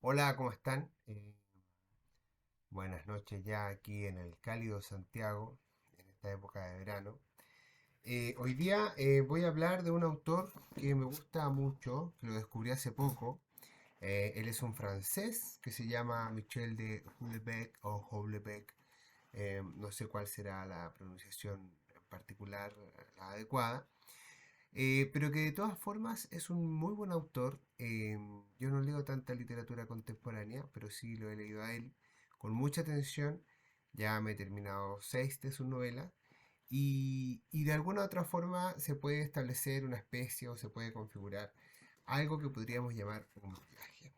Hola, ¿cómo están? Buenas noches ya aquí en el cálido Santiago, en esta época de verano. Hoy día voy a hablar de un autor que me gusta mucho, que lo descubrí hace poco. Él es un francés que se llama Michel de Houellebecq o Houellebecq. No sé cuál será la pronunciación en particular, la adecuada. Pero que de todas formas es un muy buen autor. Yo no leo tanta literatura contemporánea, pero sí lo he leído a él con mucha atención. Ya me he terminado seis de sus novelas. Y de alguna otra forma se puede establecer una especie o se puede configurar algo que podríamos llamar un viaje.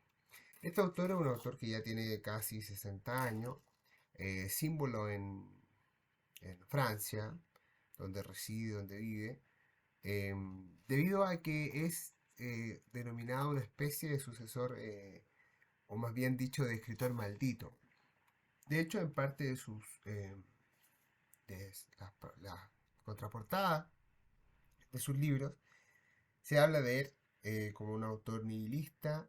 Este autor es un autor que ya tiene casi 60 años, símbolo en Francia, donde reside, donde vive, debido a que es denominado una especie de sucesor, o más bien dicho, de escritor maldito. De hecho, en parte de de la contraportada de sus libros, se habla de él como un autor nihilista,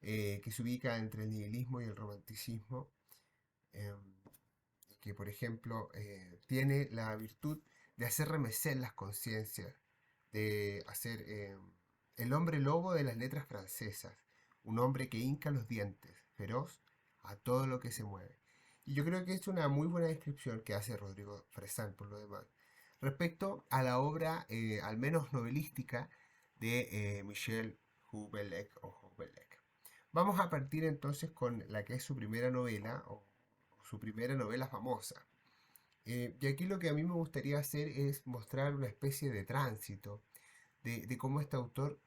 que se ubica entre el nihilismo y el romanticismo, eh, que por ejemplo tiene la virtud de hacer remecer las conciencias, de hacer el hombre lobo de las letras francesas, un hombre que hinca los dientes, feroz a todo lo que se mueve. Y yo creo que es una muy buena descripción que hace Rodrigo Fresán, por lo demás, respecto a la obra, al menos novelística, de Michel Houellebecq o Houellebecq. Vamos a partir entonces con la que es su primera novela, o su primera novela famosa. Y aquí lo que a mí me gustaría hacer es mostrar una especie de tránsito de cómo este autor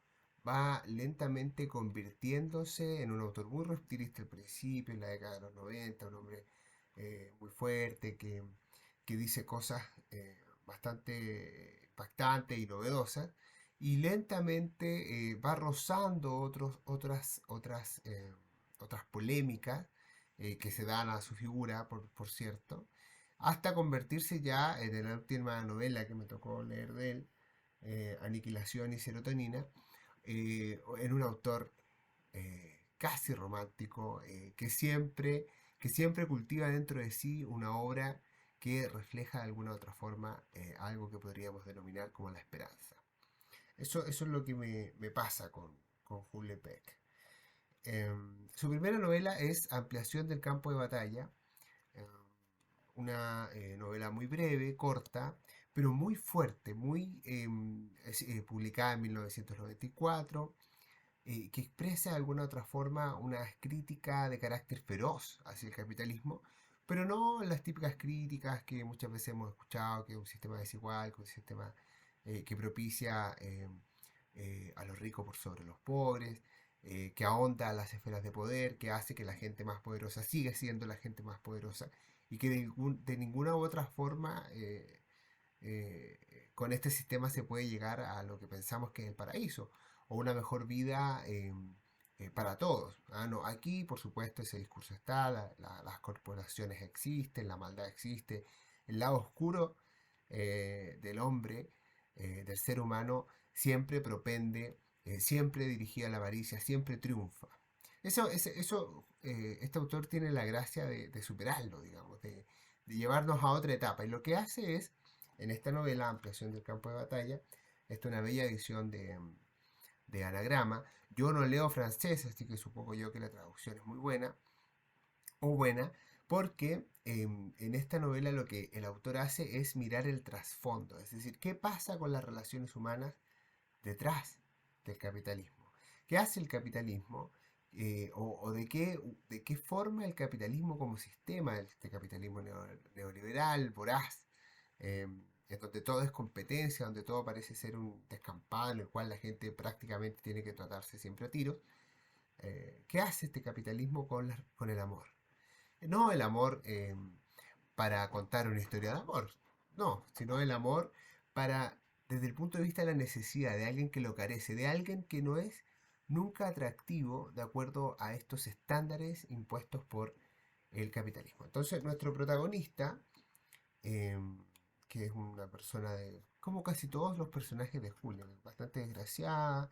va lentamente convirtiéndose en un autor muy reptilista al principio, en la década de los 90, un hombre muy fuerte que dice cosas bastante impactantes y novedosas, y lentamente va rozando otras polémicas que se dan a su figura, por cierto, hasta convertirse ya en la última novela que me tocó leer de él, Aniquilación y Serotonina, en un autor casi romántico, que siempre cultiva dentro de sí una obra que refleja de alguna otra forma algo que podríamos denominar como la esperanza. Eso es lo que me pasa con Jules Beck. Su primera novela es Ampliación del campo de batalla, eh, una novela muy breve, corta, pero muy fuerte, publicada en 1994, que expresa de alguna otra forma una crítica de carácter feroz hacia el capitalismo, pero no las típicas críticas que muchas veces hemos escuchado, que es un sistema desigual, que es un sistema que propicia a los ricos por sobre los pobres, que ahonda las esferas de poder, que hace que la gente más poderosa siga siendo la gente más poderosa y que de ninguna u otra forma con este sistema se puede llegar a lo que pensamos que es el paraíso o una mejor vida para todos. Ah, no, aquí, por supuesto, ese discurso está, las corporaciones existen, la maldad existe, el lado oscuro del hombre, del ser humano, siempre propende, siempre dirigida a la avaricia, siempre triunfa. Este autor tiene la gracia de superarlo, digamos, de llevarnos a otra etapa. Y lo que hace es, en esta novela, Ampliación del campo de batalla, esta es una bella edición de anagrama. Yo no leo francés, así que supongo yo que la traducción es muy buena o buena, porque en esta novela lo que el autor hace es mirar el trasfondo, es decir, qué pasa con las relaciones humanas detrás del capitalismo. ¿Qué hace el capitalismo? O de qué forma el capitalismo como sistema, este capitalismo neoliberal, voraz, eh, en donde todo es competencia, donde todo parece ser un descampado en el cual la gente prácticamente tiene que tratarse siempre a tiros. ¿Qué hace este capitalismo con el amor? No el amor para contar una historia de amor, no, sino el amor para, desde el punto de vista de la necesidad de alguien que lo carece, de alguien que no es nunca atractivo de acuerdo a estos estándares impuestos por el capitalismo. Entonces, nuestro protagonista, eh, que es una persona como casi todos los personajes de Julia, bastante desgraciada,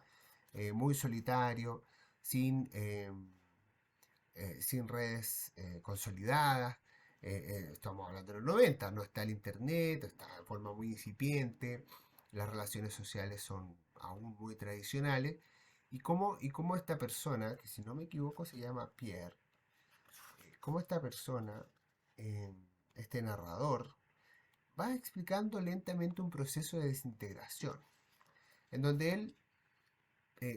muy solitario, sin sin redes consolidadas. Estamos hablando de los 90, no está el internet, está en forma muy incipiente, las relaciones sociales son aún muy tradicionales. Y cómo esta persona, que si no me equivoco se llama Pierre, cómo esta persona, eh, este narrador, va explicando lentamente un proceso de desintegración, en donde él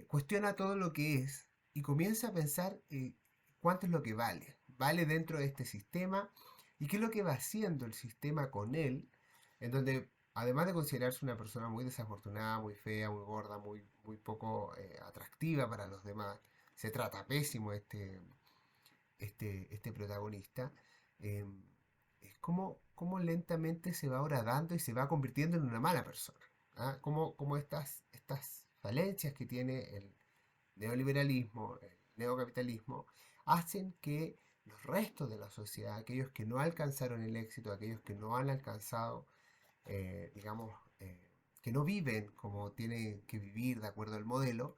cuestiona todo lo que es y comienza a pensar cuánto es lo que vale. Vale dentro de este sistema y qué es lo que va haciendo el sistema con él, en donde además de considerarse una persona muy desafortunada, muy fea, muy gorda, muy poco atractiva para los demás, se trata pésimo este protagonista, eh, es como lentamente se va horadando y se va convirtiendo en una mala persona. ¿Ah? Como estas falencias que tiene el neoliberalismo, el neocapitalismo, hacen que los restos de la sociedad, aquellos que no alcanzaron el éxito, aquellos que no han alcanzado, digamos, que no viven como tienen que vivir de acuerdo al modelo,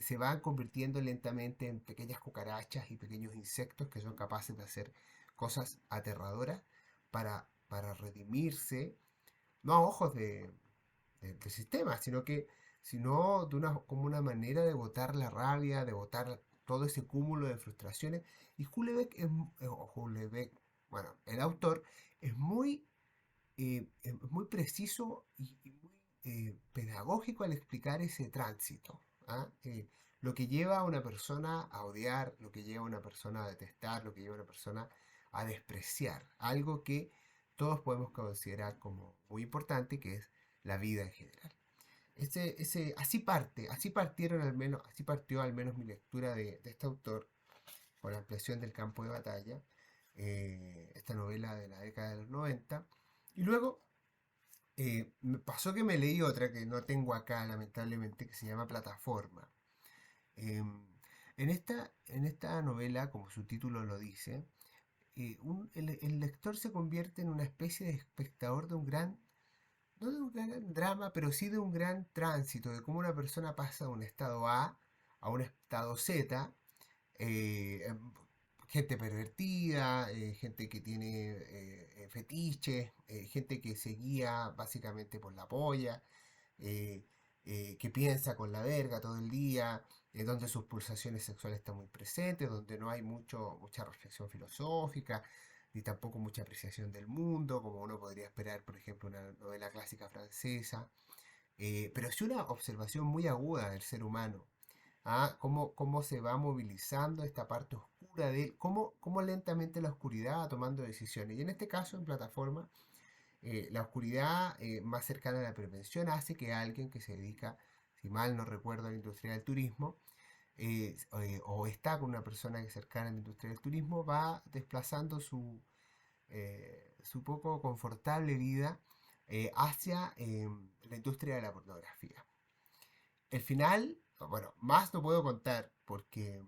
se van convirtiendo lentamente en pequeñas cucarachas y pequeños insectos que son capaces de hacer cosas aterradoras para redimirse, no a ojos del sistema, sino como una manera de botar la rabia, de botar todo ese cúmulo de frustraciones. Y Hulebeck, bueno, el autor es muy preciso y muy pedagógico al explicar ese tránsito. ¿Ah? Lo que lleva a una persona a odiar, lo que lleva a una persona a detestar, lo que lleva a una persona a despreciar, algo que todos podemos considerar como muy importante, que es la vida en general. Así partió al menos mi lectura de este autor, con la ampliación del campo de batalla, esta novela de la década de los 90. Y luego me pasó que me leí otra que no tengo acá, lamentablemente, que se llama Plataforma. Em, en esta novela, como su título lo dice, el lector se convierte en una especie de espectador de un gran, no de un gran drama, pero sí de un gran tránsito, de cómo una persona pasa de un estado a un estado Z, eh, em, gente pervertida, gente que tiene fetiches, gente que se guía básicamente por la polla, eh, que piensa con la verga todo el día, donde sus pulsaciones sexuales están muy presentes, donde no hay mucha reflexión filosófica, ni tampoco mucha apreciación del mundo, como uno podría esperar, por ejemplo, una novela clásica francesa, pero sí una observación muy aguda del ser humano. ¿Ah? Cómo se va movilizando esta parte oscura de él, cómo lentamente la oscuridad va tomando decisiones. Y en este caso, en plataforma, la oscuridad más cercana a la prevención hace que alguien que se dedica, si mal no recuerdo, a la industria del turismo, o está con una persona que es cercana a la industria del turismo, va desplazando su poco confortable vida hacia la industria de la pornografía. El final, bueno, más no puedo contar porque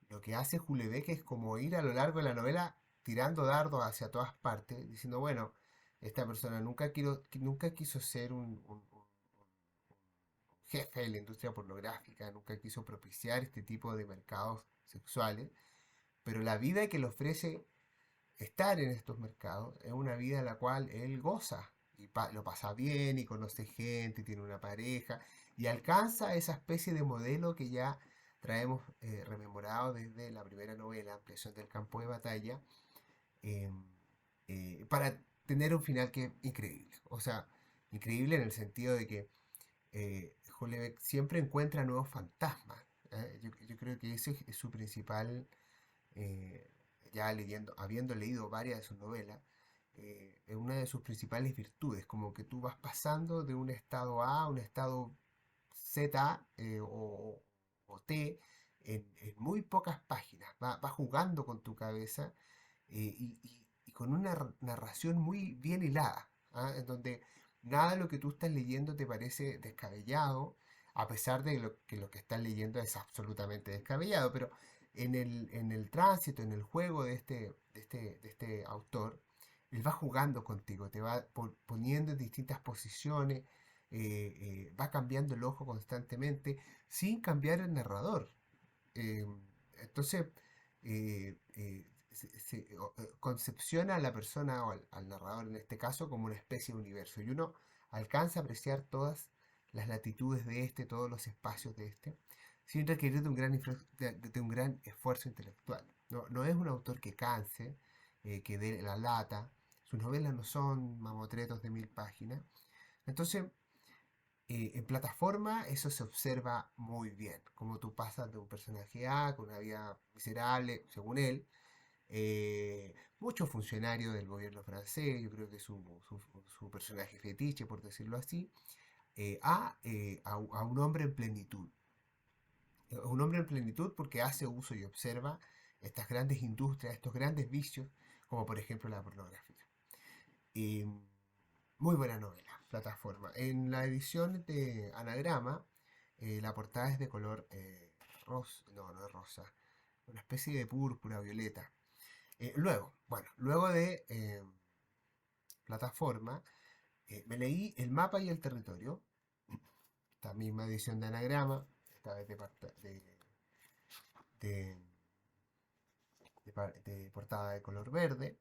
lo que hace Julebeck es como ir a lo largo de la novela tirando dardos hacia todas partes, diciendo, bueno, esta persona nunca quiso ser un jefe de la industria pornográfica, nunca quiso propiciar este tipo de mercados sexuales, pero la vida que le ofrece estar en estos mercados es una vida en la cual él goza y lo pasa bien y conoce gente, y tiene una pareja y alcanza esa especie de modelo que ya traemos rememorado desde la primera novela, Ampliación del campo de batalla, eh, para tener un final que es increíble. O sea, increíble en el sentido de que Houellebecq siempre encuentra nuevos fantasmas. Yo creo que ese es su principal, eh, ya habiendo leído varias de sus novelas, es una de sus principales virtudes, como que tú vas pasando de un estado A a un estado Z o T en muy pocas páginas, va jugando con tu cabeza y con una narración muy bien hilada, ¿ah? En donde nada de lo que tú estás leyendo te parece descabellado, a pesar de que lo que estás leyendo es absolutamente descabellado, pero en el tránsito, en el juego de este autor, él va jugando contigo, te va poniendo en distintas posiciones, va cambiando el ojo constantemente, sin cambiar el narrador. Eh, entonces, concepciona a la persona o al narrador en este caso como una especie de universo y uno alcanza a apreciar todas las latitudes de este, todos los espacios de este, sin requerir de un de un gran esfuerzo intelectual. No, no es un autor que canse, que dé la lata, sus novelas no son mamotretos de 1000 páginas. Entonces, en plataforma eso se observa muy bien, como tú pasas de un personaje A con una vida miserable, según él, mucho funcionario del gobierno francés, yo creo que es su personaje fetiche, por decirlo así, a un hombre en plenitud. Un hombre en plenitud porque hace uso y observa estas grandes industrias, estos grandes vicios, como por ejemplo la pornografía. Y muy buena novela, plataforma. En la edición de Anagrama, la portada es de color rosa, no, no es rosa, una especie de púrpura, violeta. Luego de plataforma, me leí El mapa y el territorio, esta misma edición de Anagrama, esta vez de, de portada de color verde.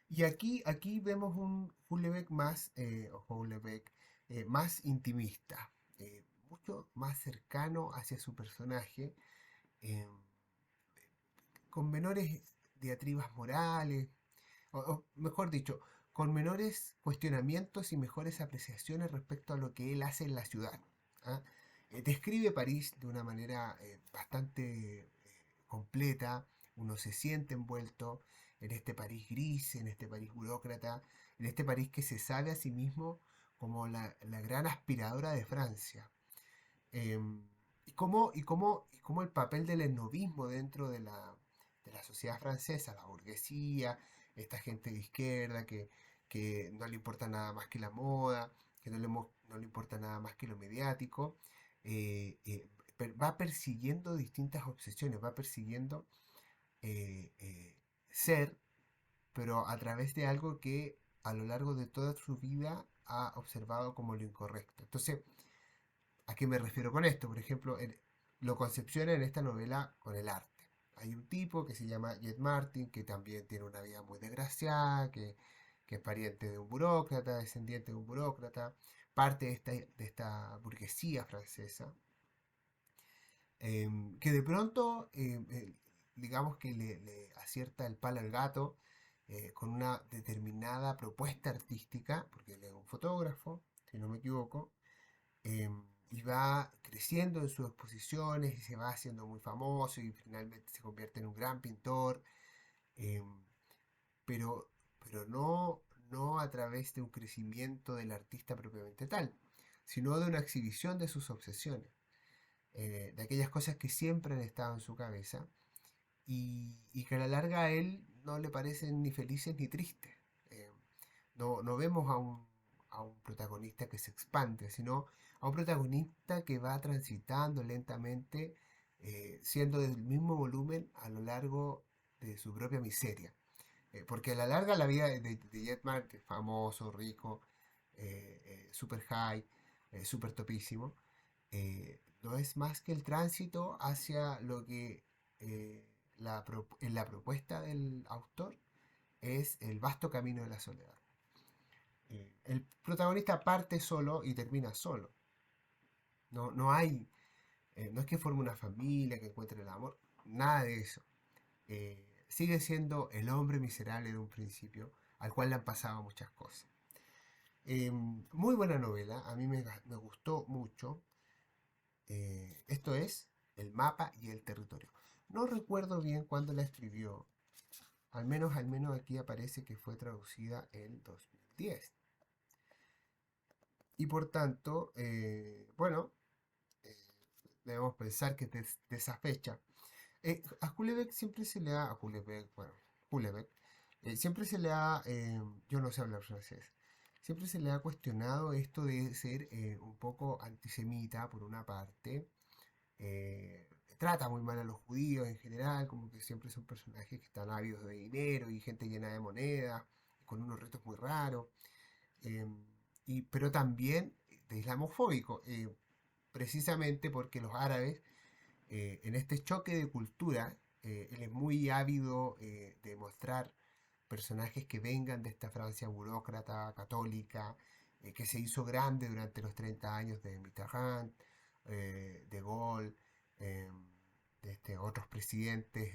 Y aquí vemos un Houellebecq más intimista, mucho más cercano hacia su personaje, eh, con menores diatribas morales, o mejor dicho, con menores cuestionamientos y mejores apreciaciones respecto a lo que él hace en la ciudad. ¿Ah? Describe París de una manera bastante completa, uno se siente envuelto en este París gris, en este París burócrata, en este París que se sabe a sí mismo como la gran aspiradora de Francia. Y cómo el papel del esnovismo dentro de la sociedad francesa, la burguesía, esta gente de izquierda que no le importa nada más que la moda, que no le importa nada más que lo mediático, va persiguiendo distintas obsesiones, va persiguiendo eh, eh, ser, pero a través de algo que a lo largo de toda su vida ha observado como lo incorrecto. Entonces, ¿a qué me refiero con esto? Por ejemplo, lo concepciona en esta novela con el arte. Hay un tipo que se llama Jet Martin, que también tiene una vida muy desgraciada, que es pariente de un burócrata, descendiente de un burócrata, parte de esta burguesía francesa, que de pronto, digamos que le acierta el palo al gato con una determinada propuesta artística, porque él es un fotógrafo, si no me equivoco, y va creciendo en sus exposiciones y se va haciendo muy famoso y finalmente se convierte en un gran pintor, em, pero, pero no a través de un crecimiento del artista propiamente tal, sino de una exhibición de sus obsesiones, de aquellas cosas que siempre han estado en su cabeza y que a la larga a él no le parecen ni felices ni tristes. No vemos a un protagonista que se expande, sino a un protagonista que va transitando lentamente, siendo del mismo volumen a lo largo de su propia miseria. Porque a la larga la vida de Jet Mart, famoso, rico, super high, super topísimo, no es más que el tránsito hacia lo que en la propuesta del autor es el vasto camino de la soledad. El protagonista parte solo y termina solo. No hay, no es que forme una familia, que encuentre el amor, nada de eso. Sigue siendo el hombre miserable de un principio, al cual le han pasado muchas cosas. Muy buena novela, a mí me gustó mucho. Esto es El mapa y el territorio. No recuerdo bien cuándo la escribió, al menos aquí aparece que fue traducida en 2010. Y por tanto, bueno, eh, debemos pensar que de esa fecha. A Houellebecq siempre se le ha, a Houellebecq, bueno, Houellebecq, siempre se le ha, yo no sé hablar francés, siempre se le ha cuestionado esto de ser un poco antisemita, por una parte, trata muy mal a los judíos en general, como que siempre son personajes que están ávidos de dinero y gente llena de moneda, con unos retos muy raros, eh, pero también de islamofóbico, precisamente porque los árabes, en este choque de cultura, Él es muy ávido de mostrar personajes que vengan de esta Francia burócrata, católica, que se hizo grande durante los 30 años de Mitterrand, de Gaulle, otros presidentes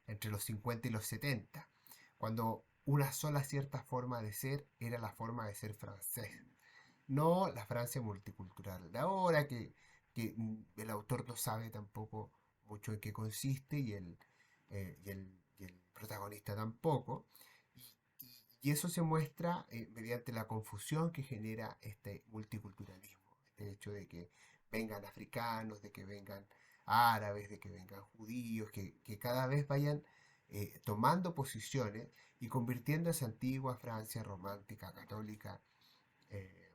entre los 50 y los 70, cuando una sola cierta forma de ser era la forma de ser francés, no la Francia multicultural de ahora, que el autor no sabe tampoco mucho en qué consiste y el protagonista tampoco. Y eso se muestra mediante la confusión que genera este multiculturalismo, este hecho de que vengan africanos, de que vengan árabes, de que vengan judíos, que cada vez vayan tomando posiciones y convirtiendo esa antigua Francia romántica, católica, eh,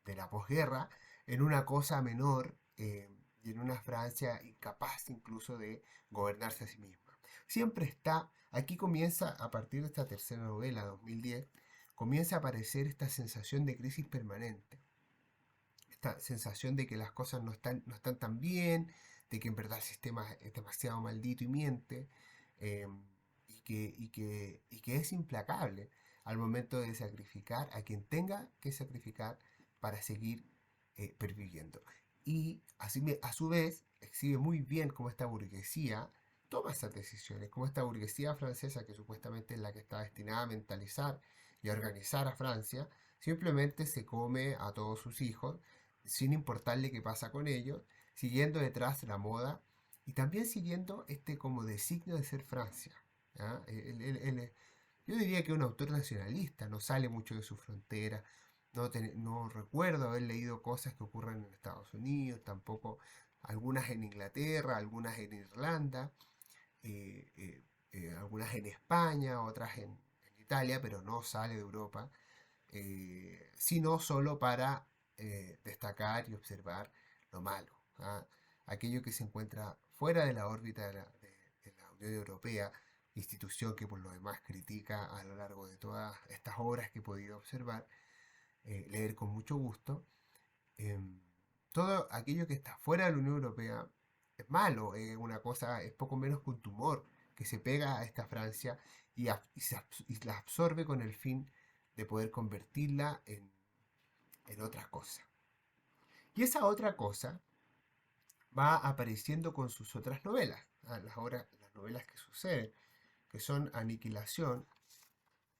de la posguerra en una cosa menor y en una Francia incapaz incluso de gobernarse a sí misma. Siempre está, aquí comienza a partir de esta tercera novela, 2010, comienza a aparecer esta sensación de crisis permanente, esta sensación de que las cosas no están tan bien, de que en verdad el sistema es demasiado maldito y miente, eh, y que es implacable al momento de sacrificar a quien tenga que sacrificar para seguir perviviendo. Y así, a su vez exhibe muy bien cómo esta burguesía toma esas decisiones, cómo esta burguesía francesa, que supuestamente es la que está destinada a mentalizar y a organizar a Francia, simplemente se come a todos sus hijos sin importarle qué pasa con ellos, siguiendo detrás la moda y también siguiendo este como designio de ser Francia. ¿Ya? Yo diría que es un autor nacionalista, no sale mucho de su frontera, no recuerdo haber leído cosas que ocurren en Estados Unidos, tampoco algunas en Inglaterra, algunas en Irlanda, algunas en España, otras en Italia, pero no sale de Europa, sino solo para destacar y observar lo malo, ¿ah? Aquello que se encuentra fuera de la órbita de la Unión Europea, institución que por lo demás critica a lo largo de todas estas obras que he podido observar, leer con mucho gusto. em, Todo aquello que está fuera de la Unión Europea es malo, es una cosa, es poco menos que un tumor que se pega a esta Francia y la absorbe con el fin de poder convertirla en otra cosa. Y esa otra cosa va apareciendo con sus otras novelas, las novelas que suceden, que son Aniquilación,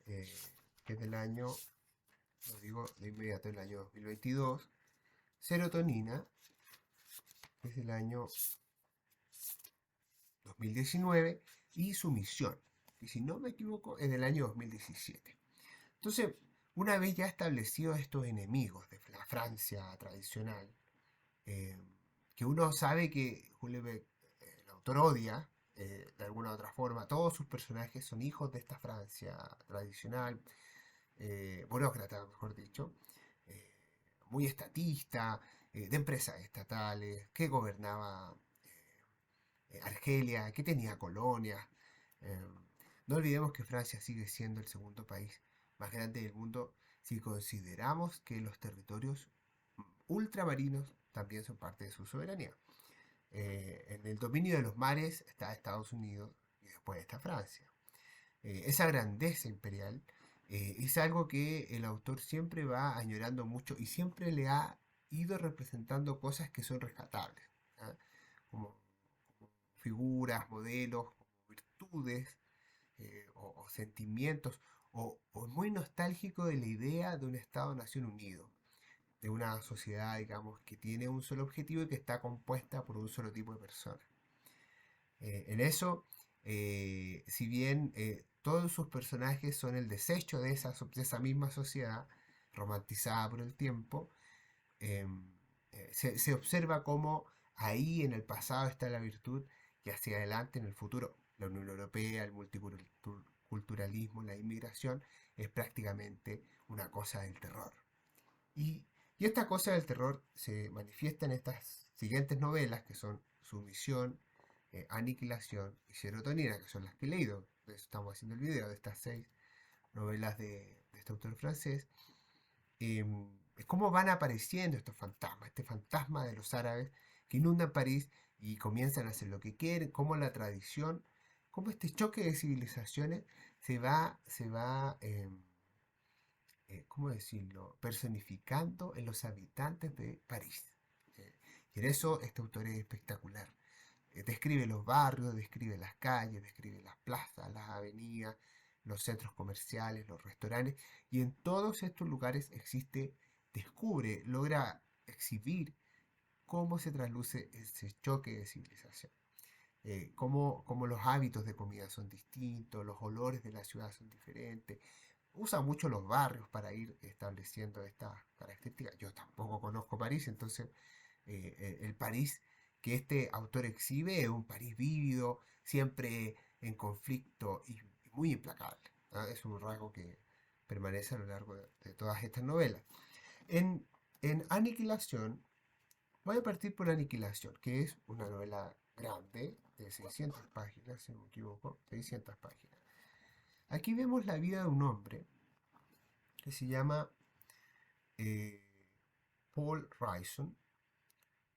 eh, que es del año, lo digo de inmediato, del año 2022, Serotonina, que es del año 2019, y Sumisión, que si no me equivoco es del año 2017. Entonces, una vez ya establecidos estos enemigos de la Francia tradicional, eh, que uno sabe que Houellebecq, el autor, odia, de alguna u otra forma, todos sus personajes son hijos de esta Francia tradicional, burócrata, mejor dicho, eh, muy estatista, de empresas estatales, que gobernaba Argelia, que tenía colonias. Eh, no olvidemos que Francia sigue siendo el segundo país más grande del mundo si consideramos que los territorios ultramarinos también son parte de su soberanía. En el dominio de los mares está Estados Unidos y después está Francia. Esa grandeza imperial es algo que el autor siempre va añorando mucho y siempre le ha ido representando cosas que son rescatables, ¿ah? Como, como figuras, modelos, como virtudes o sentimientos, o muy nostálgico de la idea de un Estado-Nación unido, de una sociedad, digamos, que tiene un solo objetivo y que está compuesta por un solo tipo de personas. En eso, si bien todos sus personajes son el desecho de esa misma sociedad, romantizada por el tiempo, eh, se observa cómo ahí en el pasado está la virtud y hacia adelante en el futuro la Unión Europea, el multiculturalismo, la inmigración es prácticamente una cosa del terror. Y esta cosa del terror se manifiesta en estas siguientes novelas que son Sumisión, Aniquilación y Serotonina, que son las que he leído. De eso estamos haciendo el video, de estas 6 novelas de este autor francés. Es cómo van apareciendo estos fantasmas, este fantasma de los árabes que inundan París y comienzan a hacer lo que quieren, cómo la tradición, cómo este choque de civilizaciones ¿cómo decirlo?, personificando en los habitantes de París. Eh, y en eso este autor es espectacular. Describe los barrios, describe las calles, describe las plazas, las avenidas, los centros comerciales, los restaurantes, y en todos estos lugares descubre, logra exhibir cómo se trasluce ese choque de civilización. Cómo los hábitos de comida son distintos, los olores de la ciudad son diferentes. Usa mucho los barrios para ir estableciendo estas características. Yo tampoco conozco París, entonces el París que este autor exhibe es un París vívido, siempre en conflicto y muy implacable. ¿Ah? Es un rasgo que permanece a lo largo de todas estas novelas. En, en Aniquilación, voy a partir por Aniquilación, que es una novela grande, de 600 páginas, si no me equivoco, 600 páginas. Aquí vemos la vida de un hombre que se llama eh, Paul Raison,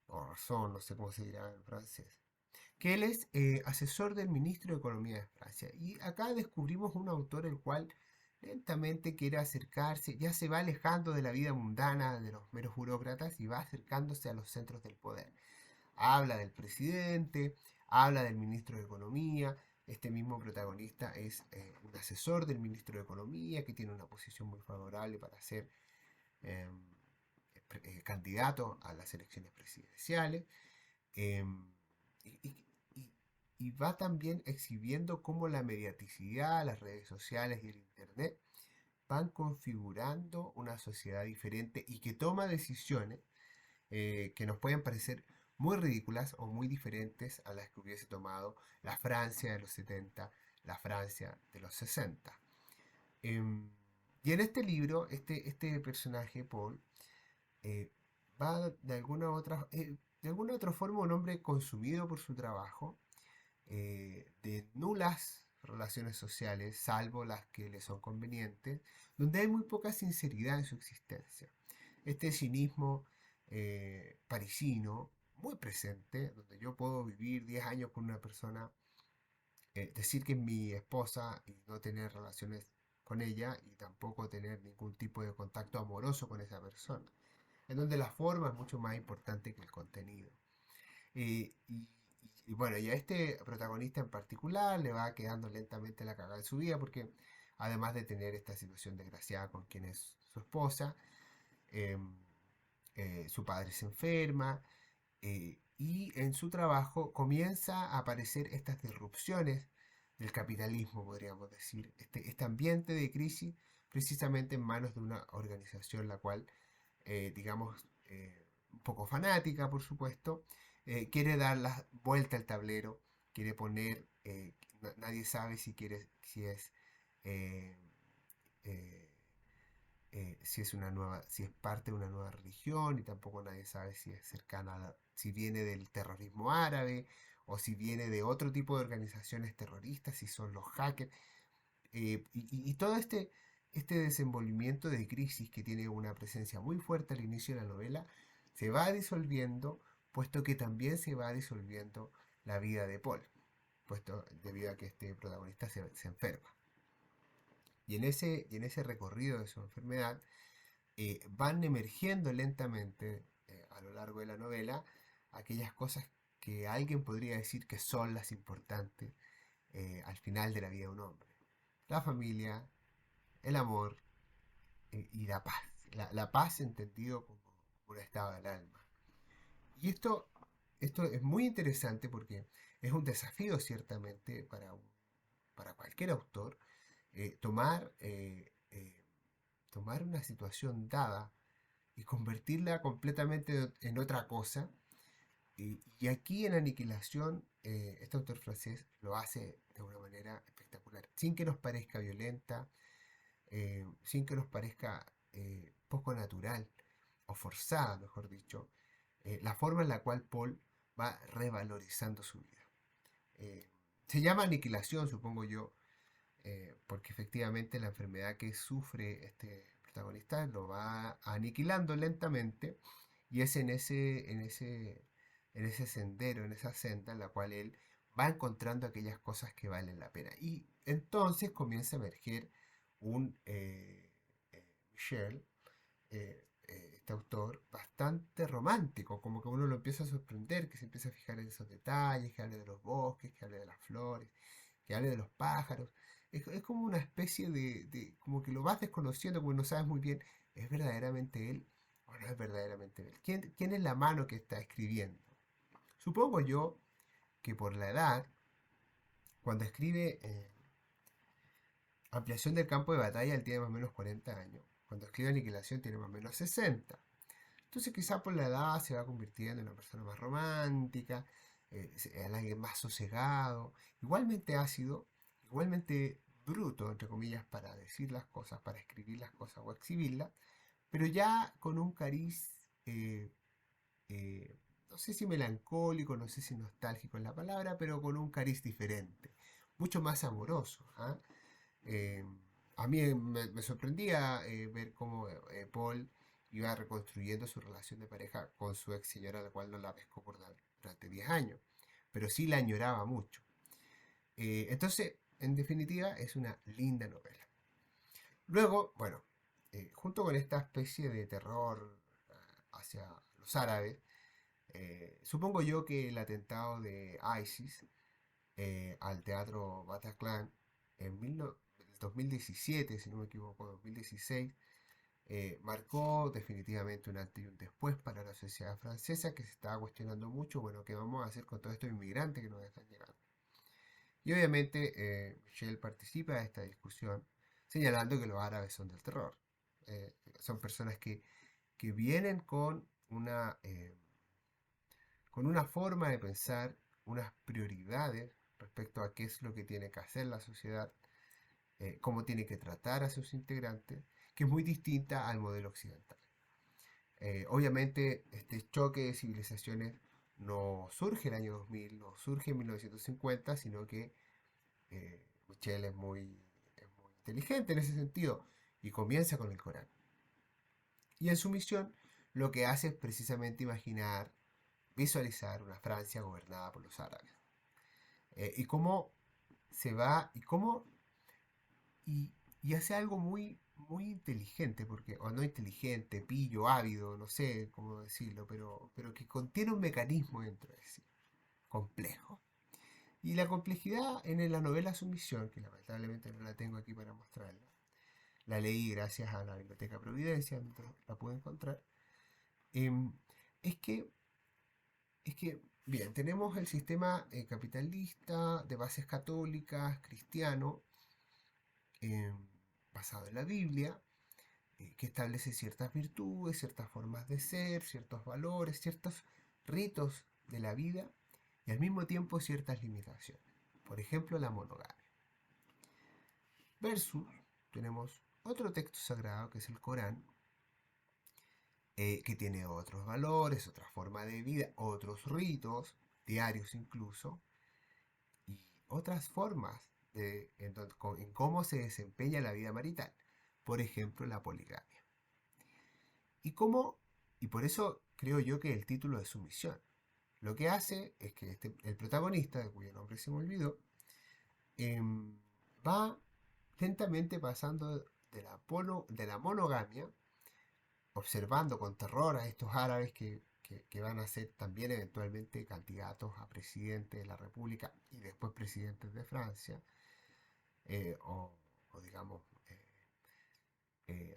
o Razón, no sé cómo se dirá en francés, que él es asesor del ministro de Economía de Francia. Y acá descubrimos un autor el cual lentamente quiere acercarse, ya se va alejando de la vida mundana de los meros burócratas y va acercándose a los centros del poder. Habla del presidente, habla del ministro de Economía. Este mismo protagonista es un asesor del ministro de Economía que tiene una posición muy favorable para ser eh, candidato a las elecciones presidenciales. Eh, y, y- y va también exhibiendo cómo la mediaticidad, las redes sociales y el Internet van configurando una sociedad diferente y que toma decisiones que nos pueden parecer muy ridículas o muy diferentes a las que hubiese tomado la Francia de los 70, la Francia de los 60. Em, y en este libro, este personaje, Paul, eh, va de alguna otra forma un hombre consumido por su trabajo, de nulas relaciones sociales, salvo las que le son convenientes, donde hay muy poca sinceridad en su existencia. Este cinismo parisino, muy presente, donde yo puedo vivir 10 años con una persona, decir que es mi esposa y no tener relaciones con ella y tampoco tener ningún tipo de contacto amoroso con esa persona, en donde la forma es mucho más importante que el contenido. Y bueno, y a este protagonista en particular le va quedando lentamente la cagada de su vida porque además de tener esta situación desgraciada con quien es su esposa, em, su padre se enferma y en su trabajo comienza a aparecer estas disrupciones del capitalismo, podríamos decir, este ambiente de crisis precisamente en manos de una organización la cual, digamos, un poco fanática, por supuesto, quiere dar la vuelta al tablero, quiere poner, nadie sabe si es eh, eh, si es una nueva, si es parte de una nueva religión y tampoco nadie sabe si es cercana si viene del terrorismo árabe o si viene de otro tipo de organizaciones terroristas, si son los hackers. Y todo este desenvolvimiento de crisis que tiene una presencia muy fuerte al inicio de la novela se va disolviendo, puesto que también se va disolviendo la vida de Paul, puesto debido a que este protagonista se enferma. Y en ese recorrido de su enfermedad, van emergiendo lentamente a lo largo de la novela aquellas cosas que alguien podría decir que son las importantes al final de la vida de un hombre. La familia, el amor y la paz. La paz entendido como un estado del alma. Y esto es muy interesante porque es un desafío ciertamente para cualquier autor tomar una situación dada y convertirla completamente en otra cosa. Y aquí en Aniquilación, este autor francés lo hace de una manera espectacular, sin que nos parezca violenta, sin que nos parezca poco natural o forzada, mejor dicho, la forma en la cual Paul va revalorizando su vida. Eh, Se llama Aniquilación, supongo yo, porque efectivamente la enfermedad que sufre este protagonista lo va aniquilando lentamente y es en en ese sendero, en esa senda en la cual él va encontrando aquellas cosas que valen la pena. Y entonces comienza a emerger un Michel, este autor, bastante romántico, como que uno lo empieza a sorprender, que se empieza a fijar en esos detalles, que hable de los bosques, que hable de las flores, que hable de los pájaros. Es como una especie como que lo vas desconociendo, como no sabes muy bien, ¿es verdaderamente él o no es verdaderamente él? ¿Quién es la mano que está escribiendo? Supongo yo que por la edad, cuando escribe Ampliación del campo de batalla, él tiene más o menos 40 años. Cuando escribe Aniquilación tiene más o menos 60. Entonces quizá por la edad se va convirtiendo en una persona más romántica, en alguien más sosegado, igualmente ácido, igualmente bruto, entre comillas, para decir las cosas, para escribir las cosas o exhibirlas, pero ya con un cariz, eh, no sé si melancólico, no sé si nostálgico es la palabra, pero con un cariz diferente, mucho más amoroso. ¿Ah? Eh, a mí me sorprendía ver cómo Paul iba reconstruyendo su relación de pareja con su ex señora, la cual no la pescó durante 10 años, pero sí la añoraba mucho. Entonces, en definitiva, es una linda novela. Luego, bueno, junto con esta especie de terror hacia los árabes, supongo yo que el atentado de ISIS al Teatro Bataclan en 2017, si no me equivoco, 2016, marcó definitivamente un antes y un después para la sociedad francesa, que se estaba cuestionando mucho, bueno, ¿qué vamos a hacer con todos estos inmigrantes que nos están llegando? Y obviamente Michel participa de esta discusión señalando que los árabes son del terror. Son personas que vienen con una forma de pensar, unas prioridades respecto a qué es lo que tiene que hacer la sociedad, cómo tiene que tratar a sus integrantes, que es muy distinta al modelo occidental. Obviamente, este choque de civilizaciones no surge en el año 2000, no surge en 1950, sino que Michel es muy inteligente en ese sentido y comienza con el Corán. Y en su misión lo que hace es precisamente imaginar, visualizar una Francia gobernada por los árabes. Y cómo se va, y, y hace algo muy inteligente, porque, o no inteligente, pillo, ávido, no sé cómo decirlo, pero que contiene un mecanismo dentro de sí, complejo. Y la complejidad en la novela Sumisión, que lamentablemente no la tengo aquí para mostrarla, la leí gracias a la Biblioteca Providencia, donde la pude encontrar, em, es que, bien, tenemos el sistema capitalista de bases católicas, cristiano, em, basado en la Biblia, que establece ciertas virtudes, ciertas formas de ser, ciertos valores, ciertos ritos de la vida y al mismo tiempo ciertas limitaciones. Por ejemplo, la monogamia. Versus tenemos otro texto sagrado que es el Corán, que tiene otros valores, otra forma de vida, otros ritos, diarios incluso, y otras formas en cómo se desempeña la vida marital. Por ejemplo, la poligamia. Y cómo, y por eso creo yo que el título es Sumisión. Lo que hace es que el protagonista, de cuyo nombre se me olvidó, va lentamente pasando de la monogamia, observando con terror a estos árabes que van a ser también eventualmente candidatos a presidente de la República y después presidentes de Francia, o digamos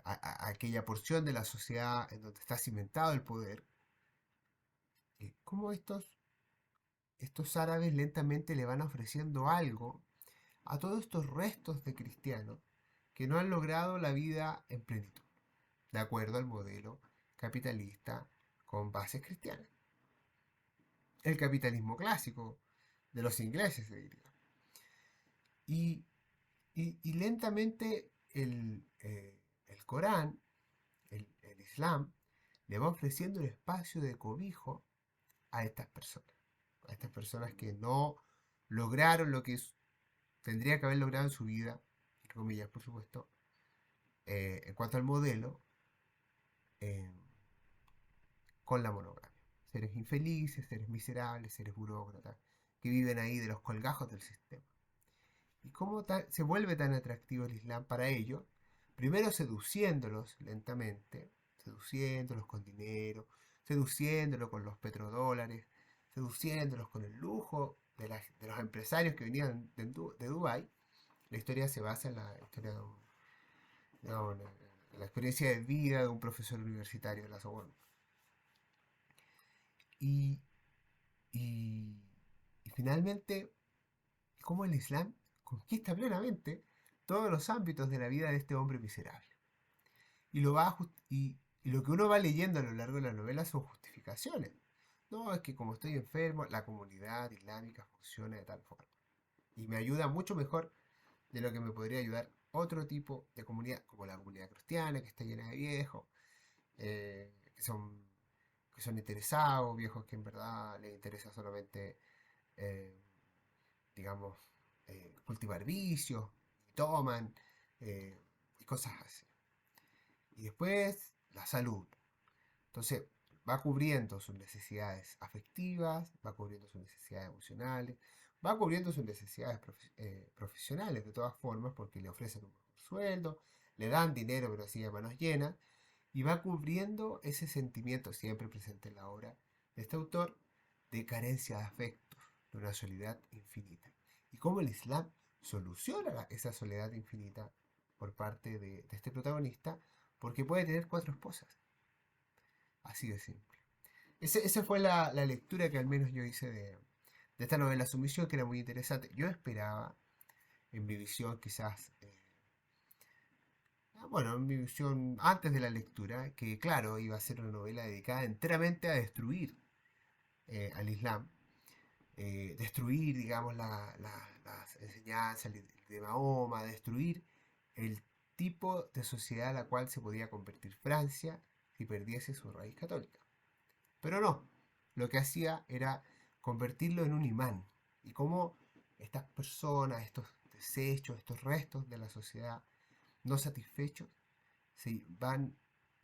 aquella porción de la sociedad en donde está cimentado el poder, cómo estos árabes lentamente le van ofreciendo algo a todos estos restos de cristianos que no han logrado la vida en plenitud, de acuerdo al modelo capitalista con bases cristianas. El capitalismo clásico de los ingleses, se diría. Y, y lentamente el Corán, el Islam, le va ofreciendo el espacio de cobijo a estas personas que no lograron lo que tendría que haber logrado en su vida, entre comillas, por supuesto, en cuanto al modelo, eh, con la monogamia. seres infelices, seres miserables, seres burócratas, que viven ahí de los colgajos del sistema. ¿Y cómo se vuelve tan atractivo el Islam para ellos? Primero seduciéndolos lentamente, seduciéndolos con dinero, seduciéndolos con los petrodólares, seduciéndolos con el lujo de los empresarios que venían de Dubái. La historia se basa en la historia no, en la experiencia de vida de un profesor universitario de la Sorbonne. Y, y, y finalmente, cómo el Islam conquista plenamente todos los ámbitos de la vida de este hombre miserable. Y y lo que uno va leyendo a lo largo de la novela son justificaciones. No, es que como estoy enfermo, la comunidad islámica funciona de tal forma. Y me ayuda mucho mejor de lo que me podría ayudar otro tipo de comunidad, como la comunidad cristiana, que está llena de viejos, eh, que, son, que son interesados, viejos que en verdad les interesa solamente, eh, digamos, cultivar vicios, y toman, eh, y cosas así. Y después, la salud. Entonces, va cubriendo sus necesidades afectivas, va cubriendo sus necesidades emocionales, va cubriendo sus necesidades profesionales de todas formas, porque le ofrecen un mejor sueldo, le dan dinero, pero así de manos llenas, y va cubriendo ese sentimiento siempre presente en la obra de este autor de carencia de afectos, de una soledad infinita. Y cómo el Islam soluciona esa soledad infinita por parte de este protagonista, porque puede tener cuatro esposas. Así de simple. Esa fue la lectura que al menos yo hice de esta novela Sumisión, que era muy interesante. Yo esperaba, en mi visión quizás, bueno, en mi visión antes de la lectura, que claro, iba a ser una novela dedicada enteramente a destruir al Islam, destruir, digamos, las enseñanzas de Mahoma, destruir el tipo de sociedad a la cual se podía convertir Francia si perdiese su raíz católica. Pero no, lo que hacía era convertirlo en un imán. Y cómo estas personas, estos desechos, estos restos de la sociedad no satisfechos, se van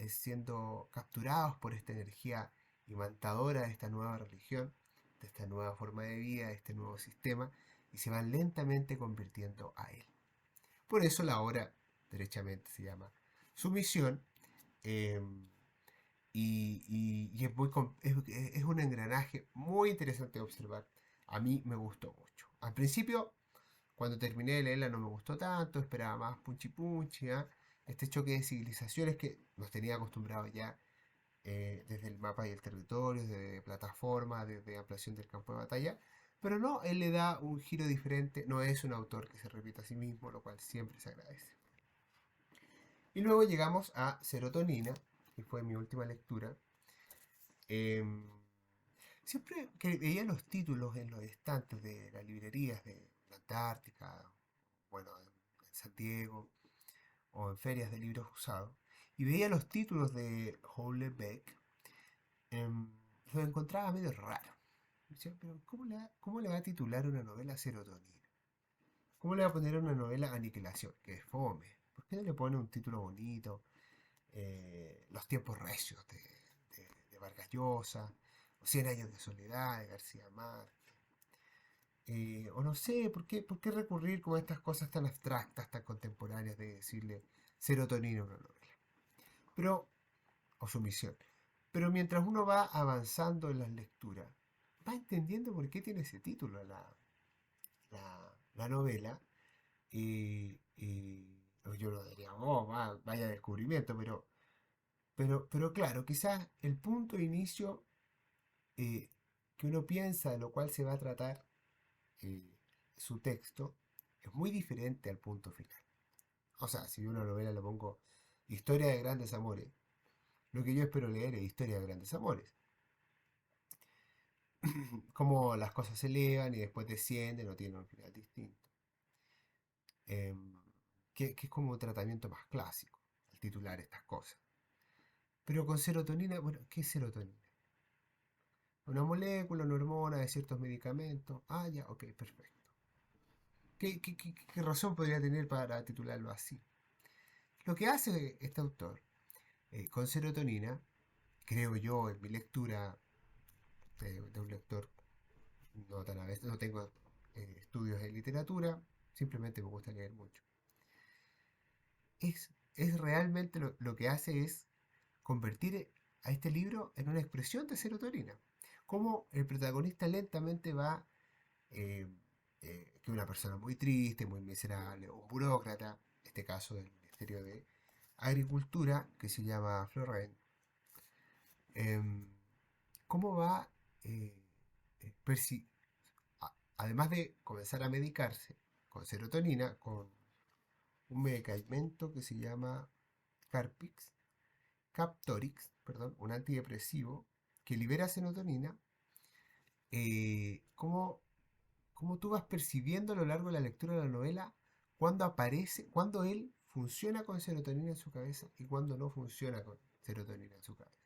siendo capturados por esta energía imantadora de esta nueva religión, de esta nueva forma de vida, de este nuevo sistema, y se van lentamente convirtiendo a él. Por eso la obra, derechamente, se llama Sumisión. eh, y es un engranaje muy interesante de observar. A mí me gustó mucho. Al principio, cuando terminé de leerla, no me gustó tanto, esperaba más punchi punchi, ¿eh? Este choque de civilizaciones que nos tenía acostumbrados ya desde el mapa y el territorio, desde plataforma, desde ampliación del campo de batalla. Pero no, él le da un giro diferente, no es un autor que se repita a sí mismo, lo cual siempre se agradece. Y luego llegamos a Serotonina, que fue mi última lectura. Em, Siempre que veía los títulos en los estantes de las librerías de la Antártica, bueno, en San Diego, o en ferias de libros usados, y veía los títulos de Houellebecq, los encontraba medio raro. Decía, pero cómo le va a titular una novela Serotonina? ¿Cómo le va a poner una novela Aniquilación? Que es fome. ¿Por qué no le pone un título bonito? Los tiempos recios de Vargas Llosa, o Cien años de soledad de García Márquez. O no sé, por qué recurrir con estas cosas tan abstractas, tan contemporáneas de decirle serotonina a una novela? Pero, o sumisión. Pero mientras uno va avanzando en las lecturas, va entendiendo por qué tiene ese título la novela. Y yo lo diría, oh, vaya descubrimiento, pero claro, quizás el punto de inicio eh, que uno piensa de lo cual se va a tratar eh, su texto es muy diferente al punto final. O sea, si yo una novela le pongo Historia de grandes amores, lo que yo espero leer es Historia de grandes amores. Cómo las cosas se elevan y después descienden o tienen un final distinto. Em, que es como un tratamiento más clásico, al titular estas cosas. Pero con serotonina, bueno, ¿qué es serotonina? Una molécula, una hormona de ciertos medicamentos. Ah, ya, ok, perfecto. ¿Qué razón podría tener para titularlo así? Lo que hace este autor con serotonina, creo yo en mi lectura de un lector no tan a veces, no tengo estudios en literatura, simplemente me gusta leer mucho. Es realmente lo que hace es convertir a este libro en una expresión de serotonina. Cómo el protagonista lentamente va, eh, que una persona muy triste, muy miserable, un burócrata, en este caso del Ministerio de Agricultura, que se llama Florent, em, cómo va, eh, perci- además de comenzar a medicarse con serotonina, con un medicamento que se llama Carpix, Captorix, perdón, un antidepresivo que libera serotonina, cómo, cómo tú vas percibiendo a lo largo de la lectura de la novela cuando aparece, cuando él funciona con serotonina en su cabeza y cuando no funciona con serotonina en su cabeza.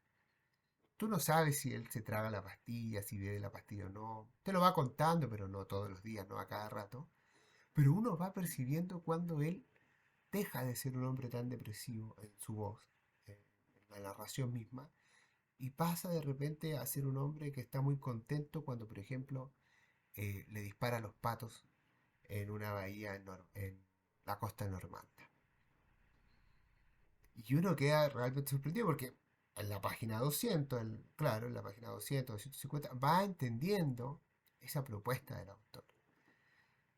Tú no sabes si él se traga la pastilla, si bebe la pastilla o no. Te lo va contando, pero no todos los días, no a cada rato. Pero uno va percibiendo cuando él deja de ser un hombre tan depresivo en su voz, en la narración misma, y pasa de repente a ser un hombre que está muy contento cuando, por ejemplo, le dispara a los patos en una bahía en la costa normanda. Y uno queda realmente sorprendido porque en la página 200, claro, en la página 200, 250, va entendiendo esa propuesta del autor.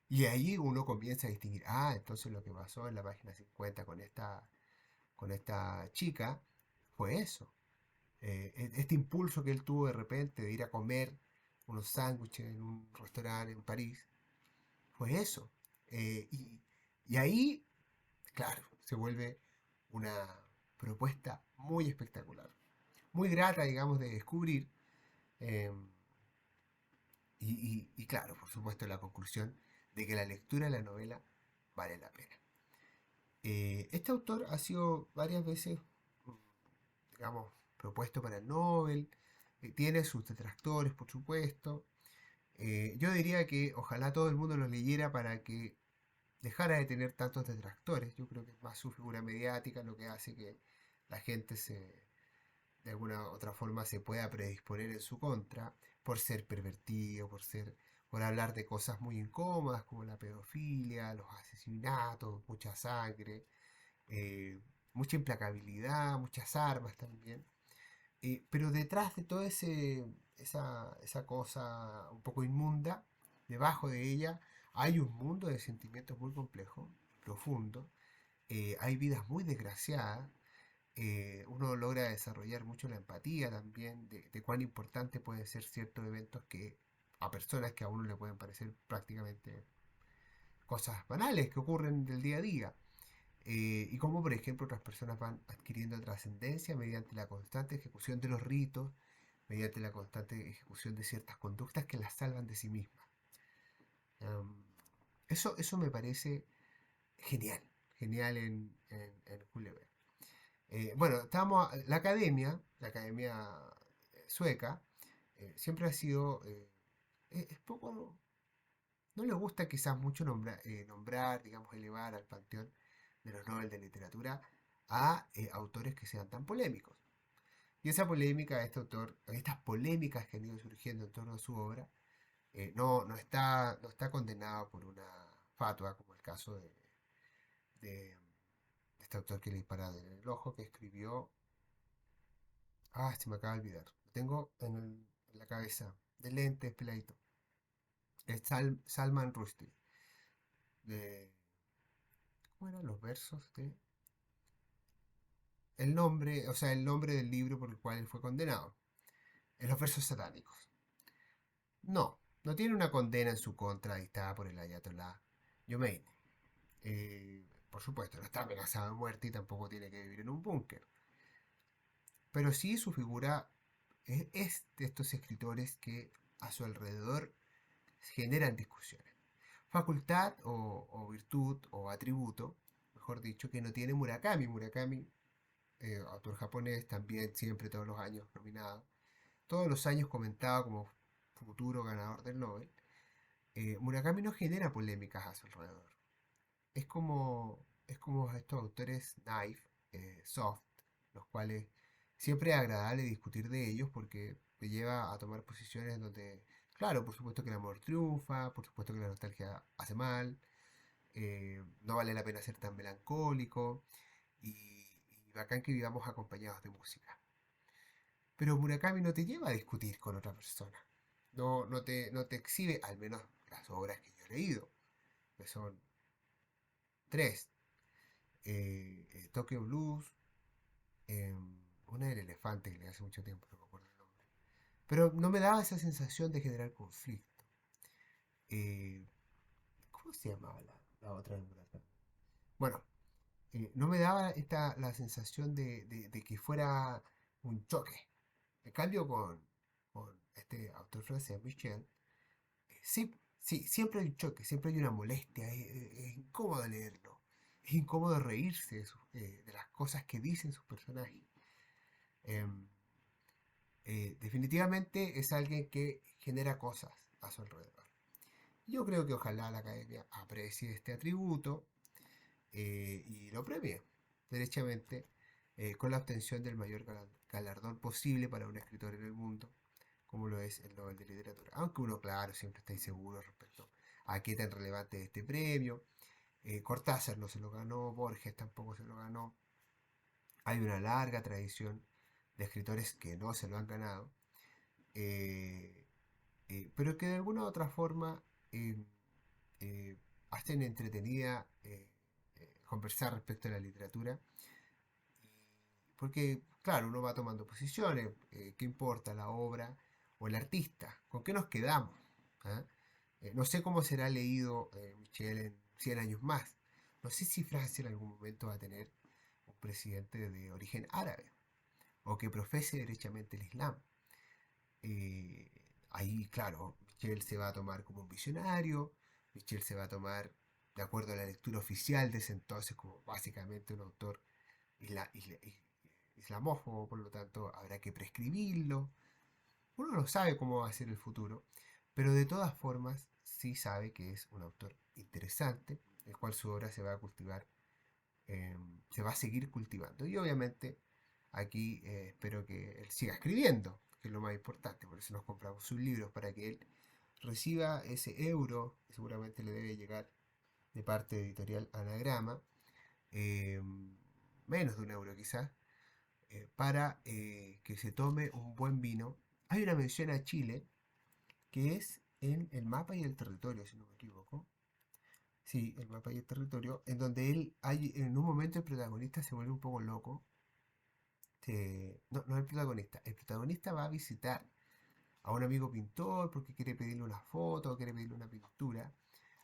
Y ahí uno comienza a distinguir, entonces lo que pasó en la página 50 con esta chica fue eso. Este impulso que él tuvo de repente de ir a comer unos sándwiches en un restaurante en París, fue eso. Eh, y, y ahí, claro, se vuelve una propuesta muy espectacular, muy grata, digamos, de descubrir. eh, y claro, por supuesto, la conclusión de que la lectura de la novela vale la pena. Este autor ha sido varias veces, mm, digamos, propuesto para el Nobel, tiene sus detractores, por supuesto. Yo diría que ojalá todo el mundo lo leyera para que dejara de tener tantos detractores. Yo creo que es más su figura mediática lo que hace que la gente de alguna u otra forma se pueda predisponer en su contra por ser pervertido, por hablar de cosas muy incómodas como la pedofilia, los asesinatos, mucha sangre, eh, mucha implacabilidad, muchas armas también. Pero detrás de toda esa cosa un poco inmunda, debajo de ella hay un mundo de sentimientos muy complejos, profundo. Hay vidas muy desgraciadas. Uno logra desarrollar mucho la empatía también de cuán importante pueden ser ciertos eventos que a personas que a uno le pueden parecer prácticamente cosas banales que ocurren del día a día. Y cómo, por ejemplo, otras personas van adquiriendo trascendencia mediante la constante ejecución de los ritos, mediante la constante ejecución de ciertas conductas que las salvan de sí mismas. Um, eso me parece genial, genial en Cullever. Bueno, la academia sueca, siempre ha sido, es poco, no le gusta quizás mucho nombrar, digamos, elevar al panteón de los Nobel de Literatura a autores que sean tan polémicos. Y esa polémica, estas polémicas que han ido surgiendo en torno a su obra, no está condenado por una fatua, como el caso de este autor que le dispara en el ojo, que escribió, se me acaba de olvidar, lo tengo en la cabeza, de lentes, peladito, es Salman Rushdie, de, ¿cómo eran los versos de el nombre, o sea, el nombre del libro por el cual él fue condenado, en los versos satánicos? No tiene una condena en su contra dictada por el Ayatollah Khomeini. Por supuesto, no está amenazado de muerte y tampoco tiene que vivir en un búnker. Pero sí su figura es de estos escritores que a su alrededor generan discusiones. Facultad o virtud o atributo, mejor dicho, que no tiene Murakami. Murakami, autor japonés, también siempre todos los años nominado, todos los años comentado como futuro ganador del Nobel. Murakami no genera polémicas a su alrededor. Es como estos autores naive, soft, los cuales siempre es agradable discutir de ellos porque me lleva a tomar posiciones donde, claro, por supuesto que el amor triunfa, por supuesto que la nostalgia hace mal, no vale la pena ser tan melancólico y bacán que vivamos acompañados de música. Pero Murakami no te lleva a discutir con otra persona. No te exhibe, al menos las obras que yo he leído, que son tres. Tokyo Blues, eh, una del elefante que le hace mucho tiempo, no me acuerdo el nombre. Pero no me daba esa sensación de generar conflicto. Eh, ¿Cómo se llamaba la otra de Murakami? Bueno, no me daba la sensación de que fuera un choque. En cambio, con este autor francés, Michel, sí, sí, siempre hay un choque, siempre hay una molestia, es incómodo leerlo, es incómodo reírse de las cosas que dicen sus personajes. Em, Definitivamente es alguien que genera cosas a su alrededor. Yo creo que ojalá la academia aprecie este atributo y lo premie derechamente con la obtención del mayor galardón posible para un escritor en el mundo, como lo es el Nobel de Literatura. Aunque uno, claro, siempre está inseguro respecto a qué tan relevante es este premio. Cortázar no se lo ganó, Borges tampoco se lo ganó. Hay una larga tradición de escritores que no se lo han ganado, eh, pero que de alguna u otra forma eh, eh, hacen entretenida conversar respecto a la literatura. Porque, claro, uno va tomando posiciones, ¿qué importa la obra o el artista? ¿Con qué nos quedamos? ¿Ah? No sé cómo será leído Michel en 100 años más. No sé si Francia en algún momento va a tener un presidente de origen árabe o que profese derechamente el Islam. Eh, Ahí, claro, Michel se va a tomar como un visionario, Michel se va a tomar, de acuerdo a la lectura oficial de ese entonces, como básicamente un autor islamófobo, por lo tanto habrá que prescribirlo. Uno no sabe cómo va a ser el futuro, pero de todas formas sí sabe que es un autor interesante, el cual su obra se va a cultivar, se va a seguir cultivando. Y obviamente aquí espero que él siga escribiendo, que es lo más importante, por eso nos compramos sus libros, para que él reciba ese euro que seguramente le debe llegar de parte de Editorial Anagrama, eh, menos de un euro quizás, para que se tome un buen vino. Hay una mención a Chile que es en el mapa y el territorio, si no me equivoco. Sí, el mapa y el territorio, en donde en un momento el protagonista se vuelve un poco loco. No, no el protagonista va a visitar a un amigo pintor porque quiere pedirle una foto, quiere pedirle una pintura,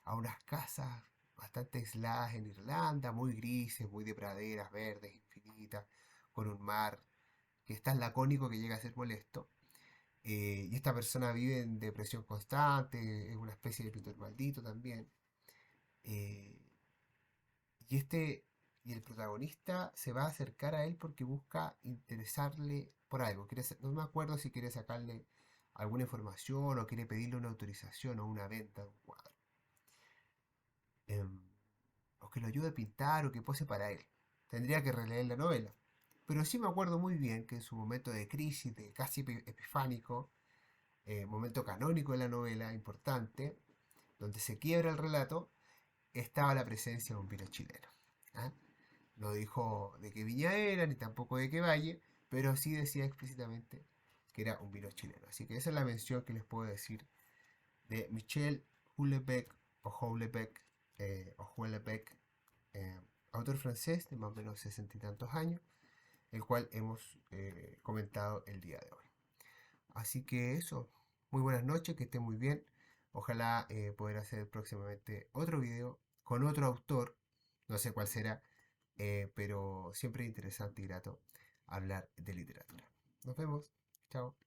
a unas casas bastante aisladas en Irlanda, muy grises, muy de praderas verdes, infinitas, con un mar que es tan lacónico que llega a ser molesto. Y esta persona vive en depresión constante, es una especie de pintor maldito también. Eh, y y el protagonista se va a acercar a él porque busca interesarle por algo. No me acuerdo si quiere sacarle alguna información o quiere pedirle una autorización o una venta de un cuadro. Em, o que lo ayude a pintar o que pose para él. Tendría que releer la novela. Pero sí me acuerdo muy bien que en su momento de crisis, de casi epifánico, momento canónico de la novela, importante, donde se quiebra el relato, estaba la presencia de un vino chileno. ¿Ah? No dijo de qué viña era, ni tampoco de qué valle, pero sí decía explícitamente que era un vino chileno. Así que esa es la mención que les puedo decir de Michel Houellebecq o Houellebecq o Houellebecq, eh, autor francés de más o menos 60 y tantos años, el cual hemos comentado el día de hoy. Así que eso, muy buenas noches, que estén muy bien. Ojalá poder hacer próximamente otro video con otro autor, no sé cuál será, pero siempre interesante y grato hablar de literatura. Nos vemos, chao.